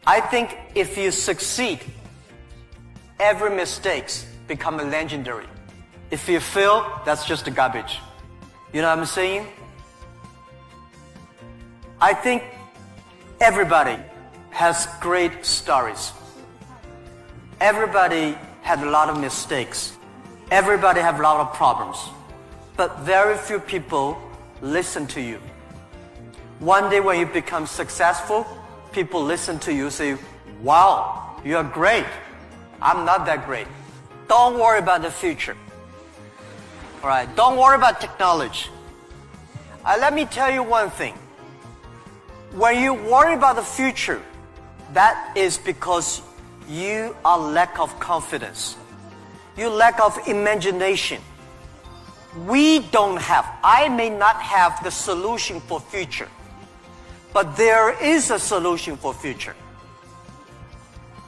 I think if you succeed, every mistake becomes legendary. If you fail, that's just garbage. You know what I'm saying? I think everybody has great stories. Everybody had a lot of mistakes. Everybody have a lot of problems. But very few people listen to you. One day when you become successful, people listen to you, say, wow, you are great. I'm not that great. Don't worry about the future. All right, don't worry about technology. Let me tell you one thing. When you worry about the future, that is because you are lack of confidence. You lack of imagination. We don't have, I may not have the solution for future, but there is a solution for future.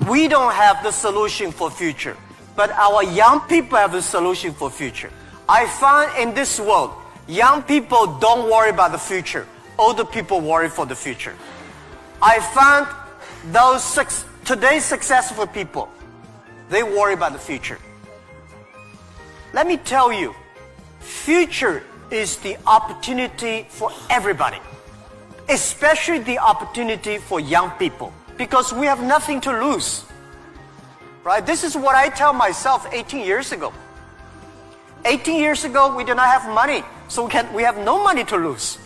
We don't have the solution for future, but our young people have the solution for future. I found in this world, young people don't worry about the future. Older people worry for the future. I found those today's successful people, they worry about the future. Let me tell you, future is the opportunity for everybody, especially the opportunity for young people, because we have nothing to lose. Right? This is what I tell myself 18 years ago. 18 years ago, we did not have money, so we have no money to lose.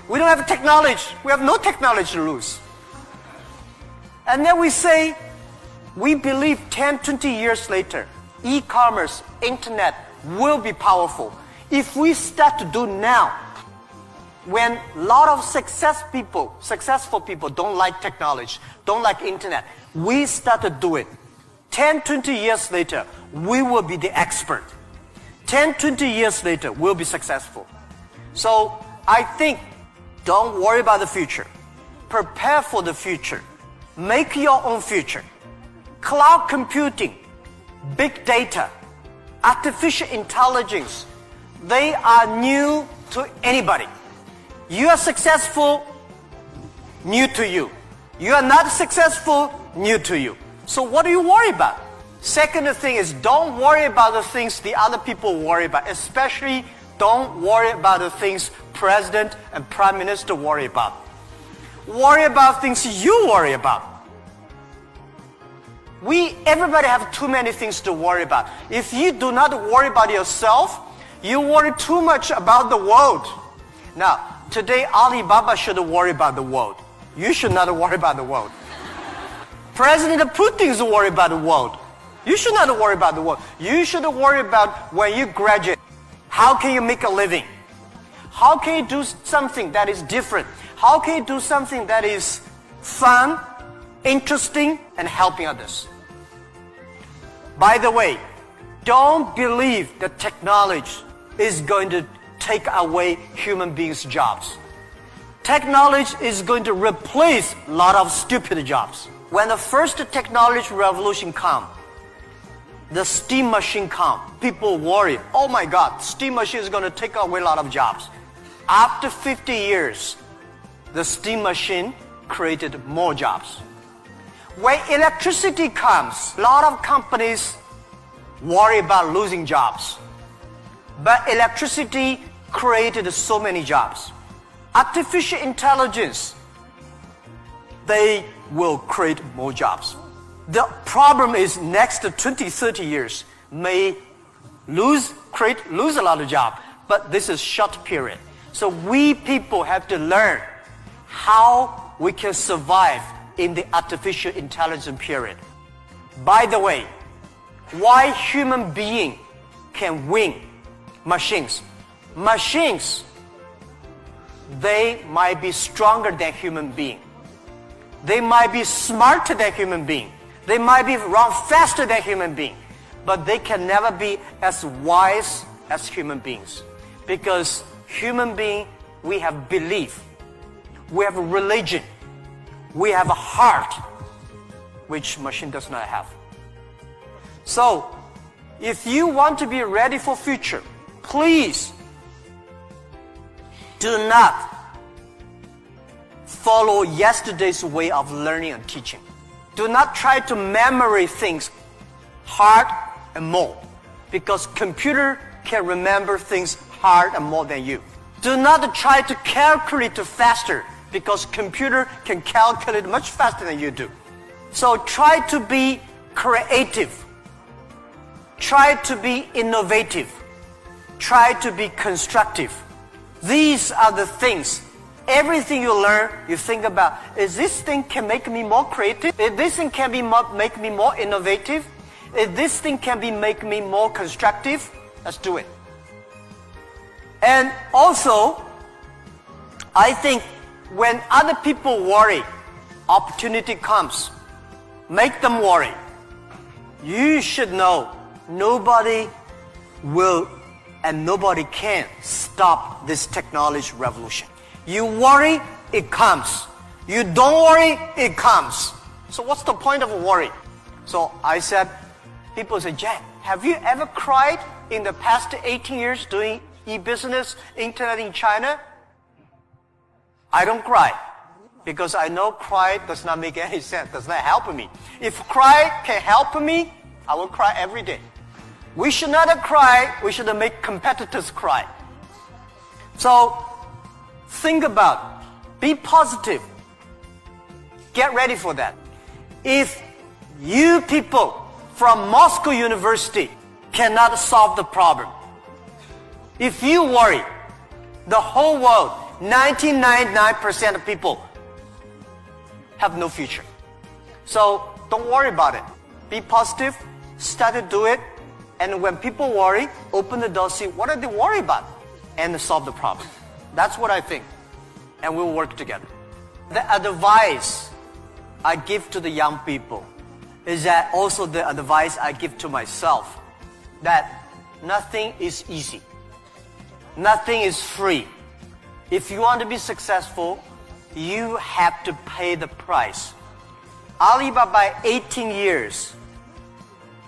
We don't have technology. We have no technology to lose. And then we say, we believe 10, 20 years later, e-commerce, internet will be powerful. If we start to do now, when a lot of successful people don't like technology, don't like internet, we start to do it. 10, 20 years later, we will be the expert. 10, 20 years later, we'll be successful. So I think, don't worry about the future. Prepare for the future. Make your own future. Cloud computing, big data, artificial intelligence, they are new to anybody. You are successful, new to you. You are not successful, new to you. So what do you worry about? Second thing is, don't worry about the things the other people worry about. Especially, don't worry about the things President and Prime Minister worry about. Worry about things you worry about. Everybody have too many things to worry about. If you do not worry about yourself, you worry too much about the world. Now, today Alibaba should worry about the world. You should not worry about the world. President Putin is worried about the world. You should not worry about the world. You should worry about when you graduate. How can you make a living? How can you do something that is different? How can you do something that is fun, interesting, and helping others? By the way, don't believe that technology is going to take away human beings' jobs. Technology is going to replace a lot of stupid jobs. When the first technology revolution comes, the steam machine comes, people worry, oh my God, steam machine is going to take away a lot of jobs. After 50 years, the steam machine created more jobs. When electricity comes, a lot of companies worry about losing jobs. But electricity created so many jobs. Artificial intelligence, they will create more jobs. The problem is next 20, 30 years may lose a lot of jobs, but this is short period. So we people have to learn how we can survive in the artificial intelligence period. By the way, why human being can win machines? Machines, they might be stronger than human being. They might be smarter than human being. They might be run faster than human being. But they can never be as wise as human beings. Because human being, we have belief. We have a religion. We have a heart, which machine does not have. So, if you want to be ready for future, please do not follow yesterday's way of learning and teaching. Do not try to memory things hard and more, because computer can remember things hard and more than you. Do not try to calculate faster, because computer can calculate much faster than you do. So try to be creative. Try to be innovative. Try to be constructive. These are the things. Everything you learn, you think about, is this thing can make me more creative? If this thing can make me more innovative? If this thing can make me more constructive? Let's do it. And also, I think when other people worry, opportunity comes. Make them worry. You should know nobody will and nobody can stop this technology revolution. You worry, it comes. You don't worry, it comes. So what's the point of worry? So I said, people say, Jack, have you ever cried in the past 18 years doing e-business, internet in China? I don't cry, because I know cry does not make any sense, does not help me. If cry can help me, I will cry every day. We should not cry, we should make competitors cry. So, think about, be positive. Get ready for that. If you people from Moscow University cannot solve the problem, if you worry, the whole world, 99% of people have no future. So don't worry about it. Be positive, start to do it, and when people worry, open the door, see what are they worried about, and solve the problem. That's what I think. And we'll work together. The advice I give to the young people is that also the advice I give to myself, that nothing is easy. Nothing is free. If you want to be successful, you have to pay the price. Alibaba, 18 years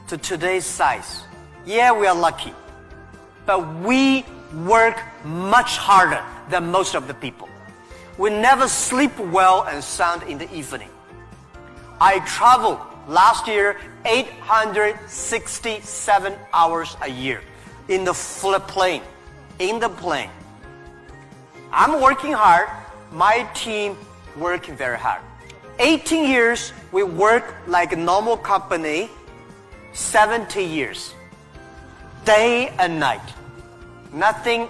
to today's size. Yeah, we are lucky. But we work much harder than most of the people. We never sleep well and sound in the evening. I traveled last year 867 hours a year in the plane. In the plane. I'm working hard. My team working very hard. 18 years, we work like a normal company. 70 years. Day and night. Nothing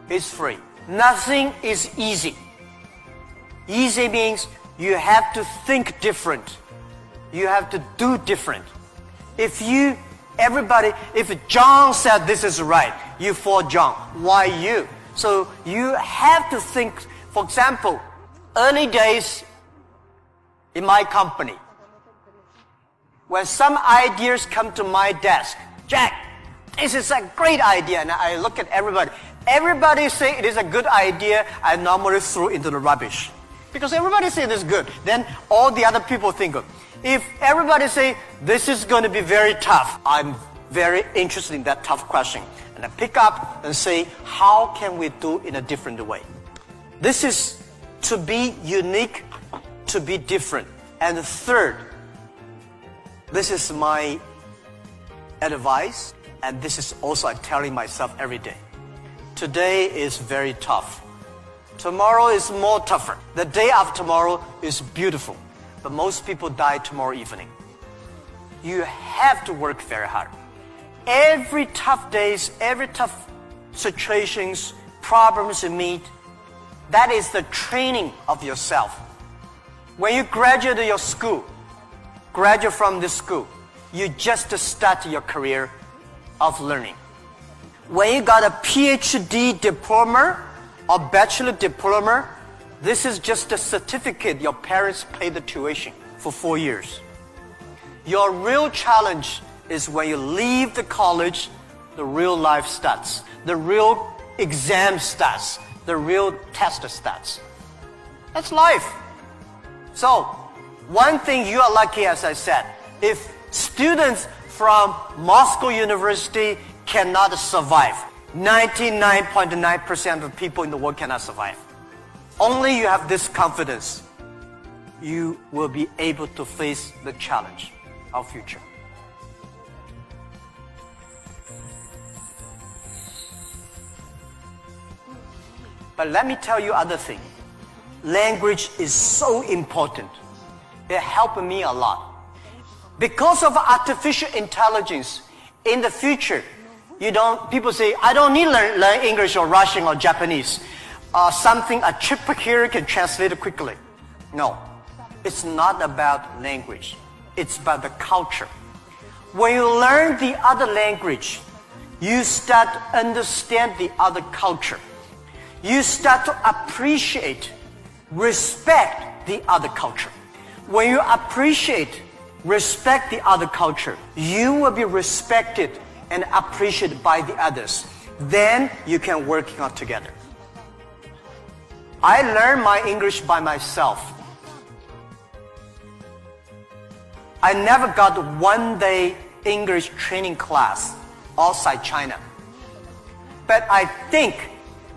is free. Nothing is easy. Easy means you have to think different. You have to do different. If John said this is right, you follow John. Why you? So you have to think, for example, early days in my company, when some ideas come to my desk, Jack, this is a great idea, and I look at everybody. Everybody say it is a good idea, I normally throw into the rubbish. Because everybody say it is good, then all the other people think of. If everybody say this is going to be very tough, I'm very interested in that tough question. And I pick up and say, how can we do in a different way? This is to be unique, to be different. And third, this is my advice, and this is also I'm telling myself every day. Today is very tough. Tomorrow is more tougher. The day after tomorrow is beautiful. But most people die tomorrow evening. You have to work very hard. Every tough days, every tough situations, problems you meet, that is the training of yourself. When you graduate your school, graduate from this school, you just start your career of learning. When you got a PhD diploma or bachelor diploma, this is just a certificate your parents paid the tuition for 4 years. Your real challenge is when you leave the college, the real life starts. The real exam starts. The real test starts. That's life. So, one thing you are lucky, as I said, if students from Moscow University cannot survive, 99.9% of people in the world cannot survive. Only you have this confidence. you will be able to face the challenge of future. But let me tell you other thing. Language is so important. It helped me a lot. Because of artificial intelligence, in the future, people say, I don't need to learn English or Russian or Japanese. A chip here can translate it quickly. No, it's not about language. It's about the culture. When you learn the other language, you start to understand the other culture. You start to appreciate, respect the other culture. When you appreciate, respect the other culture, you will be respected and appreciated by the others. Then you can work out together. I learned my English by myself. I never got one day English training class outside China. But I think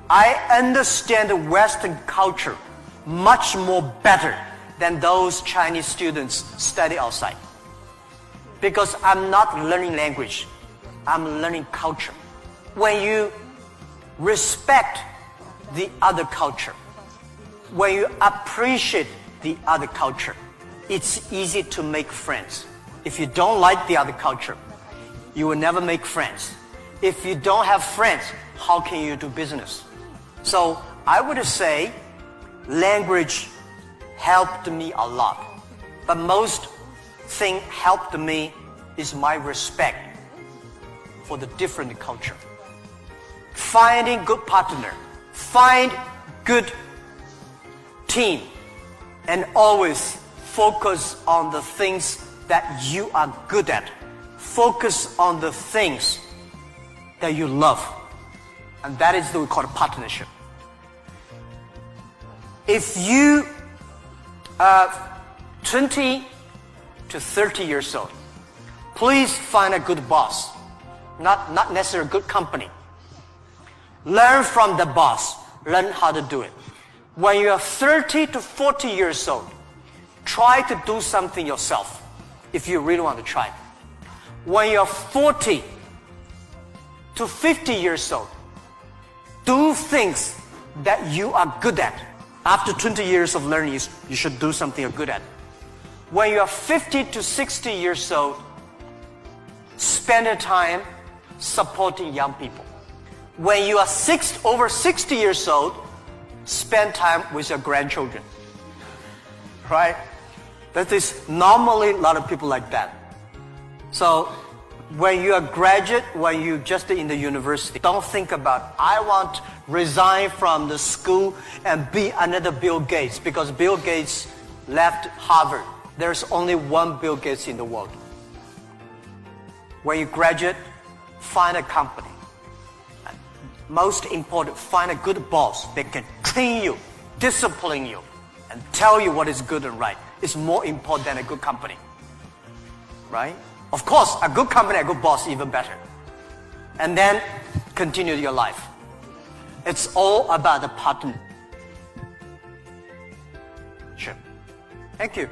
I understand the Western culture much more better than those Chinese students study outside. Because I'm not learning language, I'm learning culture. When you respect the other culture, when you appreciate the other culture, it's easy to make friends. If you don't like the other culture, you will never make friends. If you don't have friends, how can you do business? So I would say language helped me a lot. But most thing helped me is my respect for the different culture. Finding good partner, find good team, and always focus on the things that you are good at. Focus on the things that you love. And that is what we call a partnership. If you are 20 to 30 years old, please find a good boss. Not necessarily a good company. Learn from the boss. Learn how to do it. When you are 30 to 40 years old, try to do something yourself if you really want to try. When you're 40 to 50 years old, do things that you are good at. After 20 years of learning, you should do something you're good at. When you are 50 to 60 years old, spend your time supporting young people. When you are over 60 years old, spend time with your grandchildren. Right? That is normally a lot of people like that. So when you are graduate, when you just in the university, don't think about, I want to resign from the school and be another Bill Gates, because Bill Gates left Harvard. There's only one Bill Gates in the world. When you graduate, find a company. Most important, find a good boss that can train you, discipline you, and tell you what is good and right. It's more important than a good company. Right? Of course, a good company, a good boss, even better. And then continue your life. It's all about the partnership. Thank you.